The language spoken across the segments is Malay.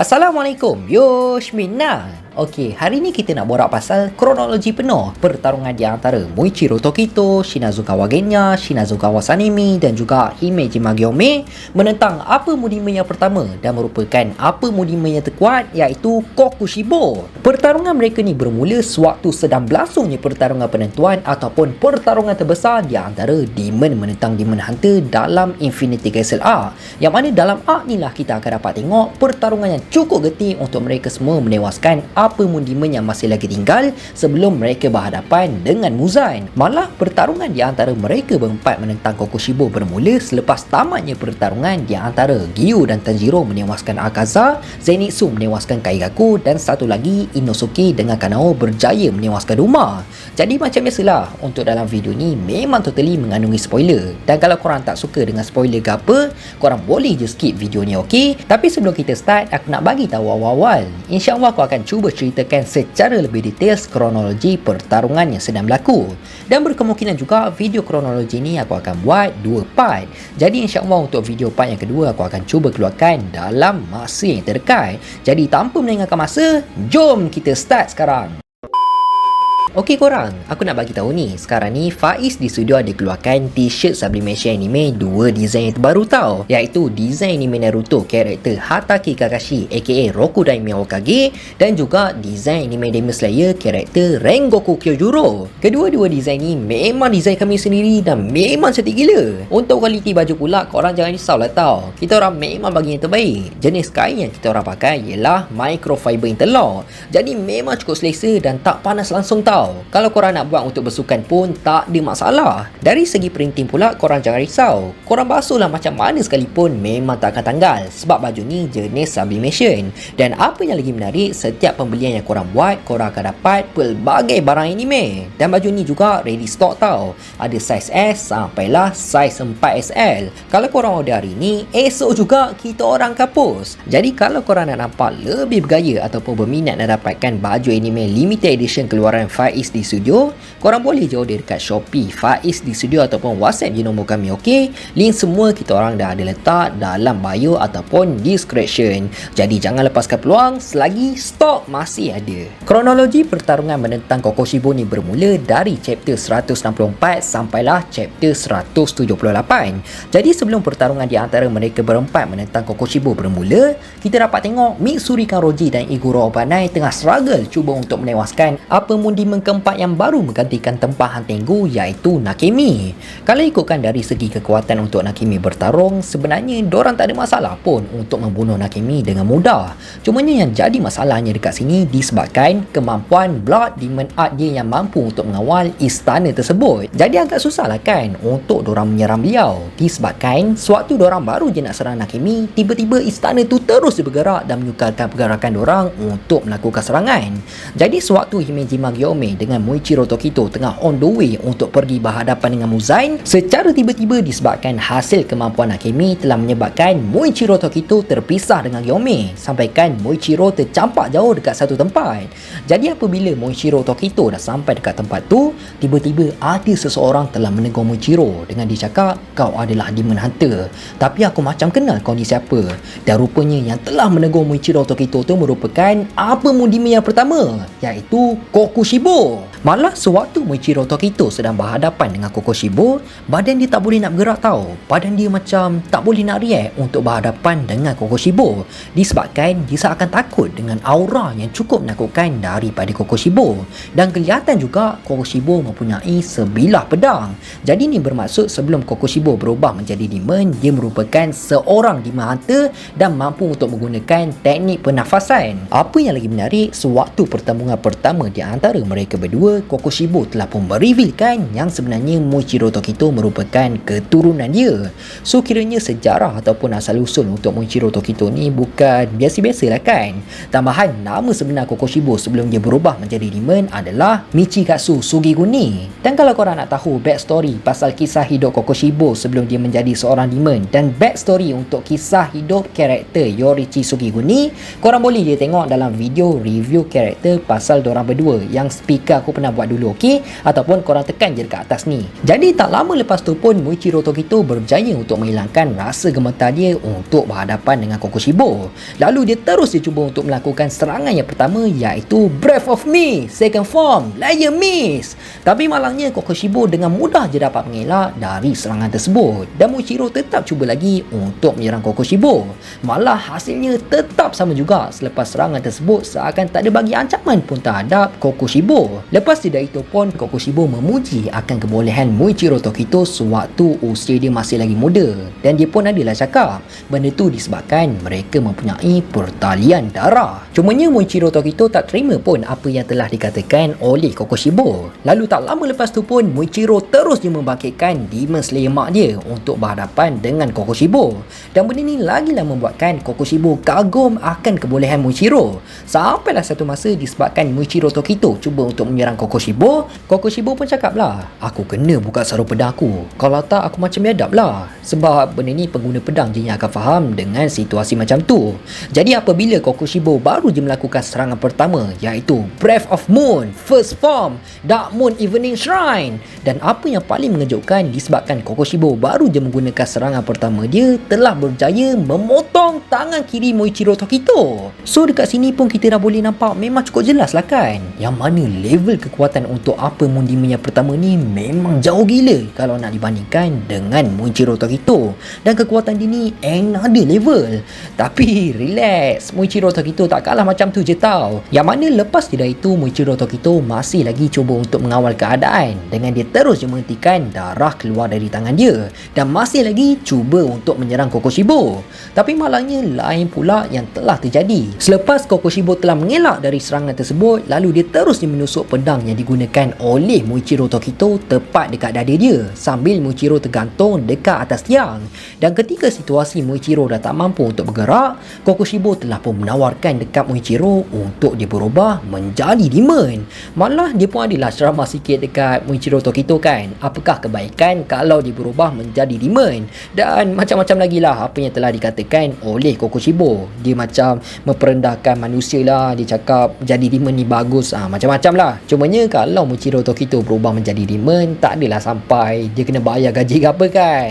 Assalamualaikum, Yoshmina. Okey, hari ni kita nak borak pasal kronologi penuh pertarungan di antara Muichiro Tokito, Shinazukawa Genya, Shinazukawa Sanemi dan juga Himeji Magyome menentang apa Mudime yang pertama dan merupakan apa Mudime yang terkuat iaitu Kokushibo. Pertarungan mereka ni bermula sewaktu sedang berlangsungnya pertarungan penentuan ataupun pertarungan terbesar di antara Demon menentang Demon Hunter dalam Infinity Castle Arc. Yang mana dalam arc ni lah kita akan dapat tengok pertarungan yang cukup getih untuk mereka semua menewaskan apa Demon yang masih lagi tinggal sebelum mereka berhadapan dengan Muzan. Malah pertarungan di antara mereka berempat menentang Kokushibo bermula selepas tamatnya pertarungan di antara Gyu dan Tanjiro menewaskan Akaza, Zenitsu menewaskan Kaigaku dan satu lagi Inosuke dengan Kanao berjaya menewaskan Ruma. Jadi macam biasalah, untuk dalam video ni memang totally mengandungi spoiler, dan kalau korang tak suka dengan spoiler ke apa, korang boleh je skip video ni, okey? Tapi sebelum kita start, aku nak bagi tahu awal-awal, InsyaAllah aku akan cuba ceritakan secara lebih detail kronologi pertarungan yang sedang berlaku, dan berkemungkinan juga video kronologi ni aku akan buat 2 part. Jadi insyaAllah untuk video part yang kedua aku akan cuba keluarkan dalam masa yang terdekat. Jadi tanpa melengahkan masa, jom kita start sekarang. Okey korang, aku nak bagi tahu ni, sekarang ni Faiz di studio ada keluarkan t-shirt Sublimation Anime 2 design yang terbaru tau, iaitu design anime Naruto karakter Hatake Kakashi aka Roku Daimyo Hokage, dan juga design anime Demon Slayer karakter Rengoku Kyojuro. Kedua-dua design ni memang design kami sendiri dan memang cantik gila. Untuk kualiti baju pula, korang jangan risau lah tau, kita orang memang bagi yang terbaik. Jenis kain yang kita orang pakai ialah microfiber interlock, jadi memang cukup selesa dan tak panas langsung tau. Kalau korang nak buat untuk bersukan pun tak ada masalah. Dari segi printing pula, korang jangan risau, korang basuhlah macam mana sekalipun memang tak akan tanggal, sebab baju ni jenis sublimation. Dan apa yang lagi menarik, setiap pembelian yang korang buat, korang akan dapat pelbagai barang anime. Dan baju ni juga ready stock tau, ada saiz S sampailah saiz 4XL. Kalau korang order hari ni, esok juga kita orang kapus. Jadi kalau korang nak nampak lebih bergaya ataupun berminat nak dapatkan baju anime limited edition keluaran Faiz di studio, korang boleh je order dekat Shopee Faiz di studio ataupun WhatsApp je nombor kami, okey? Link semua kita orang dah ada letak dalam bio ataupun description. Jadi jangan lepaskan peluang selagi stok masih ada. Kronologi pertarungan menentang Kokushibo ni bermula dari chapter 164 sampailah chapter 178. Jadi sebelum pertarungan di antara mereka berempat menentang Kokushibo bermula, kita dapat tengok Mitsuri Kanroji dan Iguro Obanai tengah struggle cuba untuk menewaskan apa Mundime keempat yang baru menggantikan tempahan Tengu iaitu Nakemi. Kalau ikutkan dari segi kekuatan untuk Nakemi bertarung, sebenarnya dorang tak ada masalah pun untuk membunuh Nakemi dengan mudah. Cumanya yang jadi masalahnya dekat sini disebabkan kemampuan Blood Demon Art dia yang mampu untuk mengawal istana tersebut. Jadi agak susah lah kan untuk dorang menyerang beliau, disebabkan sewaktu dorang baru je nak serang Nakemi, tiba-tiba istana tu terus bergerak dan menyukarkan pergerakan dorang untuk melakukan serangan. Jadi sewaktu Himeji Magyome dengan Muichiro Tokito tengah on the way untuk pergi berhadapan dengan Muzan, secara tiba-tiba disebabkan hasil kemampuan Nakemi telah menyebabkan Muichiro Tokito terpisah dengan Gyome, sampaikan Muichiro tercampak jauh dekat satu tempat. Jadi apabila Muichiro Tokito dah sampai dekat tempat tu, tiba-tiba ada seseorang telah menegur Muichiro dengan dia cakap, "Kau adalah Demon Hunter, tapi aku macam kenal kau ni siapa." Dan rupanya yang telah menegur Muichiro Tokito tu merupakan apa Mundime yang pertama, iaitu Kokushibo. Malah sewaktu Muichiro Tokito sedang berhadapan dengan Kokushibo, badan dia tak boleh nak bergerak tau. Badan dia macam tak boleh nak react untuk berhadapan dengan Kokushibo, disebabkan dia seakan takut dengan aura yang cukup menakutkan daripada Kokushibo. Dan kelihatan juga Kokushibo mempunyai sebilah pedang. Jadi ni bermaksud sebelum Kokushibo berubah menjadi demon, dia merupakan seorang demon hunter dan mampu untuk menggunakan teknik pernafasan. Apa yang lagi menarik, sewaktu pertemuan pertama di antara mereka berdua, Kokushibo telah pun merevealkan yang sebenarnya Muichiro Tokito merupakan keturunan dia. So kiranya sejarah ataupun asal usul untuk Muichiro Tokito ni bukan biasa-biasa lah kan. Tambahan, nama sebenar Kokushibo sebelum dia berubah menjadi demon adalah Michikatsu Sugiguni. Dan kalau korang nak tahu backstory pasal kisah hidup Kokushibo sebelum dia menjadi seorang demon dan backstory untuk kisah hidup karakter Yorichi Sugiguni, korang boleh je tengok dalam video review karakter pasal dorang berdua yang speaker aku pernah pernah buat dulu, okey? Ataupun korang tekan je dekat atas ni. Jadi tak lama lepas tu pun Muichiro Tokito berjaya untuk menghilangkan rasa gemetar dia untuk berhadapan dengan Kokushibo. Lalu dia terus cuba untuk melakukan serangan yang pertama, iaitu Breath of Mist, second form, Layer Mist. Tapi malangnya Kokushibo dengan mudah je dapat mengelak dari serangan tersebut, dan Muichiro tetap cuba lagi untuk menyerang Kokushibo. Malah hasilnya tetap sama juga. Selepas serangan tersebut seakan tak ada bagi ancaman pun terhadap Kokushibo. Lepas tidak itu pun Kokushibo memuji akan kebolehan Muichiro Tokito sewaktu usia dia masih lagi muda, dan dia pun adalah cakap benda tu disebabkan mereka mempunyai pertalian darah. Cumanya Muichiro Tokito tak terima pun apa yang telah dikatakan oleh Kokushibo. Lalu tak lama lepas tu pun Muichiro terus dia membangkitkan Demon Slayer mak dia untuk berhadapan dengan Kokushibo, dan benda ni lagilah membuatkan Kokushibo kagum akan kebolehan Muichiro. Sampailah satu masa disebabkan Muichiro Tokito cuba untuk menyerang Kokushibo, Kokushibo pun cakap lah, aku kena buka sarung pedang aku, kalau tak aku macam biadab lah. Sebab benda ni pengguna pedang je yang akan faham dengan situasi macam tu. Jadi apabila Kokushibo baru je melakukan serangan pertama, iaitu Breath of Moon, First Form, Dark Moon Evening Shrine, dan apa yang paling mengejutkan disebabkan Kokushibo baru je menggunakan serangan pertama dia telah berjaya memotong tangan kiri Muichiro Tokito. So dekat sini pun kita dah boleh nampak memang cukup jelas lah kan, yang mana level kekuatan untuk apa Moon Demon yang pertama ni memang jauh gila kalau nak dibandingkan dengan Muichiro Tokito, dan kekuatan dia ni another level. Tapi relax, Muichiro Tokito tak kalah macam tu je tau. Yang mana lepas tidak itu Muichiro Tokito masih lagi cuba untuk mengawal keadaan dengan dia terus je menghentikan darah keluar dari tangan dia, dan masih lagi cuba untuk menyerang Kokushibo. Tapi malangnya lain pula yang telah terjadi. Selepas Kokushibo telah mengelak dari serangan tersebut, lalu dia terus menusuk pedang yang digunakan oleh Muichiro Tokito tepat dekat dada dia, sambil Muichiro tergantung dekat atas tiang. Dan ketika situasi Muichiro dah tak mampu untuk bergerak, Kokushibo telah pun menawarkan dekat Muichiro untuk dia berubah menjadi demon. Malah dia pun adalah ceramah sikit dekat Muichiro Tokito kan, apakah kebaikan kalau dia berubah menjadi demon, dan macam-macam lagi lah apa yang telah dikatakan oleh Kokushibo. Dia macam memperendahkan manusia lah, dia cakap jadi demon ni bagus, macam-macam lah. Cumanya kalau Muichiro Tokito berubah menjadi demon, tak adalah sampai dia kena bayar gaji ke apa kan.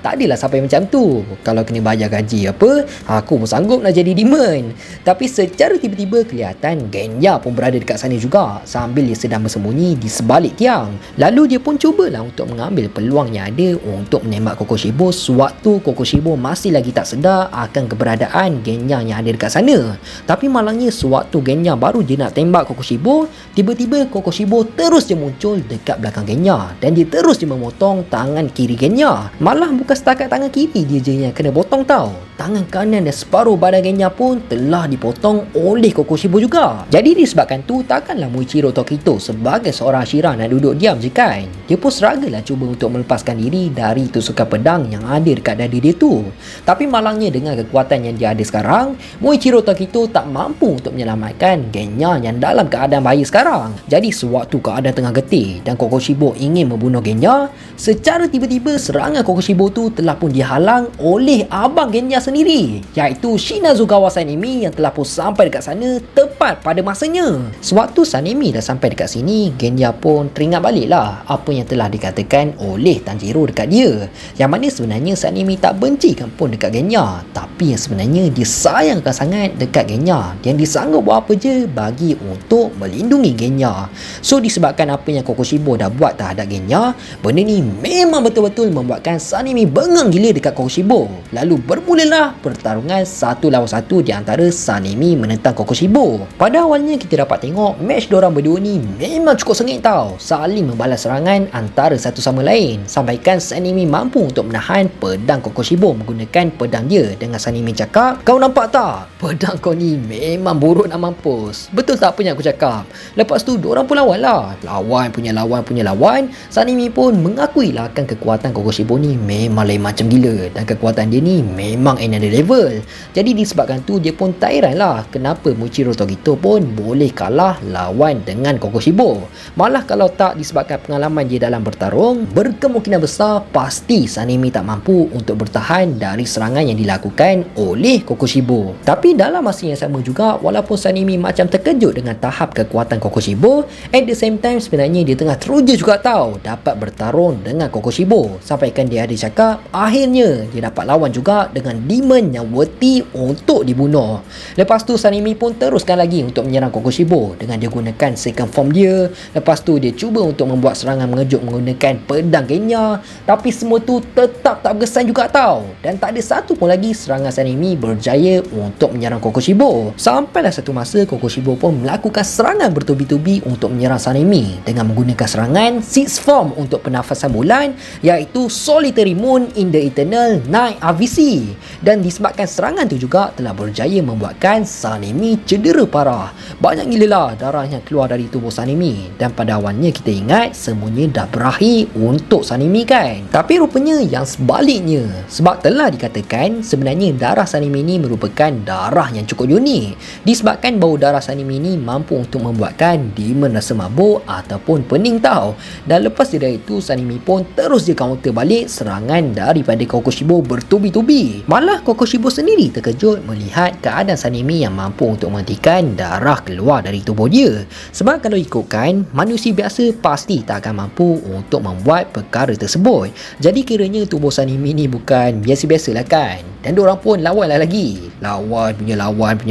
Tak adalah sampai macam tu. Kalau kena bayar gaji apa, aku pun sanggup nak jadi demon. Tapi secara tiba-tiba kelihatan Genya pun berada dekat sana juga, sambil dia sedang bersembunyi di sebalik tiang. Lalu dia pun cubalah untuk mengambil peluang yang ada untuk menembak Kokushibo sewaktu Kokushibo masih lagi tak sedar akan keberadaan Genya yang ada dekat sana. Tapi malangnya sewaktu Genya baru je nak tembak Kokushibo, tiba-tiba Kokushibo terus je muncul dekat belakang Genya, dan dia terus je memotong tangan kiri Genya. Malah bukan setakat tangan kiri dia je yang kena potong tau, tangan kanan dan separuh badan Genya pun telah dipotong oleh Kokushibo juga. Jadi disebabkan tu takkanlah Muichiro Tokito sebagai seorang Hashira nak duduk diam je kan. Dia pun struggle lah cuba untuk melepaskan diri dari tusukan pedang yang ada dekat dada dia tu. Tapi malangnya dengan kekuatan yang dia ada sekarang, Muichiro Tokito tak mampu untuk menyelamatkan Genya yang dalam keadaan bahaya sekarang. Jadi sewaktu keadaan tengah getih dan Kokushibo ingin membunuh Genya, secara tiba-tiba serangan Kokushibo tu telah pun dihalang oleh abang Genya sendiri, iaitu Shinazugawa Sanemi, yang telah pun sampai dekat sana tepat pada masanya. Sewaktu Sanemi dah sampai dekat sini, Genya pun teringat balik lah apa yang telah dikatakan oleh Tanjiro dekat dia, yang mana sebenarnya Sanemi tak bencikan pun dekat Genya, tapi yang sebenarnya dia sayangkan sangat dekat Genya, yang dia sanggup buat apa je bagi untuk melindungi Genya. So disebabkan apa yang Kokushibo dah buat terhadap Genya, benda ni memang betul-betul membuatkan Sanemi bengang gila dekat Kokushibo. Lalu bermulalah pertarungan 1 lawan 1 di antara Sanemi menentang Kokushibo. Pada awalnya kita dapat tengok match diorang berdua ni memang cukup sengit tau, saling membalas serangan antara satu sama lain, sampaikan Sanemi mampu untuk menahan pedang Kokushibo menggunakan pedang dia, dengan Sanemi cakap, kau nampak tak, pedang kau ni memang buruk nak mampus. Betul tak apa yang aku cakap? Lepas tu diorang pun lawan lah, lawan punya lawan. Sanemi pun mengakui lah akan kekuatan Kokushibo ni memang lain macam gila, dan kekuatan dia ni memang another level. Jadi disebabkan tu dia pun tak heran lah kenapa Muichiro Tokito pun boleh kalah lawan dengan Kokushibo. Malah kalau tak disebabkan pengalaman dia dalam bertarung, berkemungkinan besar pasti Sanemi tak mampu untuk bertahan dari serangan yang dilakukan oleh Kokushibo. Tapi dalam masa yang sama juga, walaupun Sanemi macam terkejut dengan tahap kekuatan Kokushibo, Kokoshibo. At the same time sebenarnya dia tengah teruja juga tahu dapat bertarung dengan Kokoshibo. Sampaikan dia ada cakap akhirnya dia dapat lawan juga dengan demon yang worthy untuk dibunuh. Lepas tu Sanemi pun teruskan lagi untuk menyerang Kokoshibo dengan dia gunakan second form dia. Lepas tu dia cuba untuk membuat serangan mengejut menggunakan pedang Genya, tapi semua tu tetap tak berkesan juga tau. Dan tak ada satu pun lagi serangan Sanemi berjaya untuk menyerang Kokoshibo. Sampailah satu masa Kokoshibo pun melakukan serangan bertubi-tubi untuk menyerang Sanemi dengan menggunakan serangan six form untuk pernafasan bulan, iaitu Solitary Moon in the Eternal Night RVC. Dan disebabkan serangan tu juga telah berjaya membuatkan Sanemi cedera parah. Banyak gila lah darah yang keluar dari tubuh Sanemi. Dan pada awalnya kita ingat semuanya dah berakhir untuk Sanemi kan. Tapi rupanya yang sebaliknya. Sebab telah dikatakan sebenarnya darah Sanemi ni merupakan darah yang cukup unik. Disebabkan bau darah Sanemi ni mampu untuk membuatkan demon rasa mabuk ataupun pening tau. Dan lepas dari itu Sanemi pun terus dia counter balik serangan daripada Kokoshibo bertubi-tubi. Malah Kokoshibo sendiri terkejut melihat keadaan Sanemi yang mampu untuk menghentikan darah keluar dari tubuh dia. Sebab kalau ikutkan manusia biasa pasti tak akan mampu untuk membuat perkara tersebut. Jadi kiranya tubuh Sanemi ni bukan biasa-biasa lah kan. Dan diorang pun lawan lah lagi. Lawan punya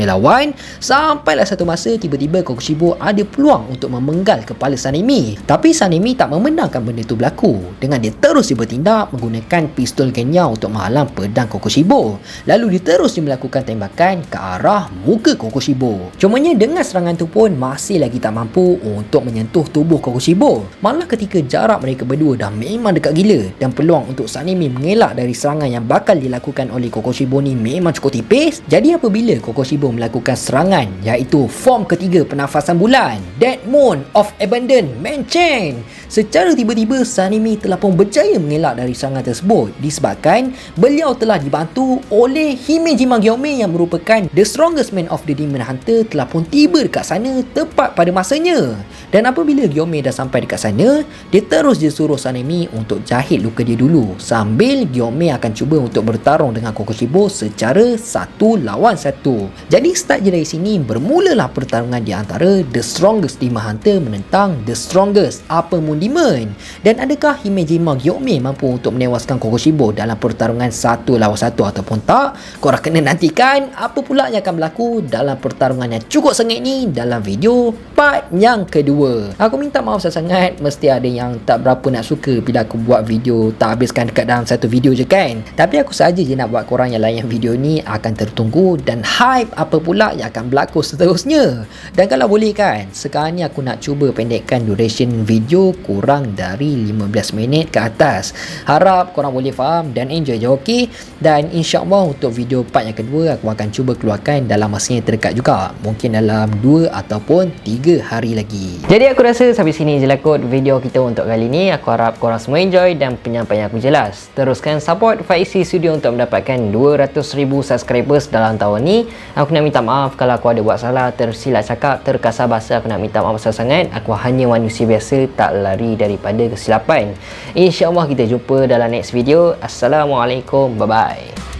lawan. Sampailah satu masa tiba-tiba Kokoshibo ada peluang untuk memenggal kepala Sanemi. Tapi Sanemi tak membenarkan benda tu berlaku. Dengan dia terus bertindak menggunakan pistol Genya untuk menghalang pedang Kokoshibo. Lalu dia terus melakukan tembakan ke arah muka Kokoshibo. Cumanya dengan serangan tu pun masih lagi tak mampu untuk menyentuh tubuh Kokoshibo. Malah ketika jarak mereka berdua dah memang dekat gila dan peluang untuk Sanemi mengelak dari serangan yang bakal dilakukan oleh Kokoshibo ni memang cukup tipis. Jadi apabila Kokoshibo melakukan serangan iaitu form ketiga pernafasan bulan, Dead Moon of Abandon Mansion, secara tiba-tiba Sanemi telah pun berjaya mengelak dari serangan tersebut disebabkan beliau telah dibantu oleh Himejima Gyome yang merupakan the strongest man of the Demon Hunter telah pun tiba dekat sana tepat pada masanya. Dan apabila Gyome dah sampai dekat sana, dia terus dia suruh Sanemi untuk jahit luka dia dulu sambil Gyome akan cuba untuk bertarung dengan Kokoshibo secara satu lawan satu. Jadi start je dari sini bermulalah pertarungan di antara the strongest Demon Hunter menentang the strongest Upper Moon Demon. Dan adakah Himejima Gyome mampu untuk menewaskan Kokoshibo dalam pertarungan satu lawan satu ataupun tak? Korang kena nantikan apa pula yang akan berlaku dalam pertarungan yang cukup sengit ni dalam video part yang kedua. Aku minta maaf sangat, mesti ada yang tak berapa nak suka bila aku buat video tak habiskan dekat dalam satu video je kan. Tapi aku saja je nak buat korang yang layan video ni akan tertunggu dan hype apa pula yang akan berlaku seterusnya. Dan kalau boleh kan, sekarang ni aku nak cuba pendekkan duration video kurang dari 15 minit ke atas. Harap korang boleh faham dan enjoy je, okey? Dan insyaAllah untuk video part yang kedua aku akan cuba keluarkan dalam masa yang terdekat juga. Mungkin dalam 2 ataupun 3 hari lagi. Jadi aku rasa sampai sini je lah kot video kita untuk kali ni. Aku harap korang semua enjoy dan penyampaian aku jelas. Teruskan support Faizi Studio untuk mendapatkan 200,000 subscribers dalam tahun ni. Aku nak minta maaf kalau aku ada buat salah, tersilap cakap, terkasar bahasa. Aku nak minta maaf sangat. Aku hanya manusia biasa, tak lari daripada kesilapan. InsyaAllah kita jumpa dalam next video. Assalamualaikum, bye bye.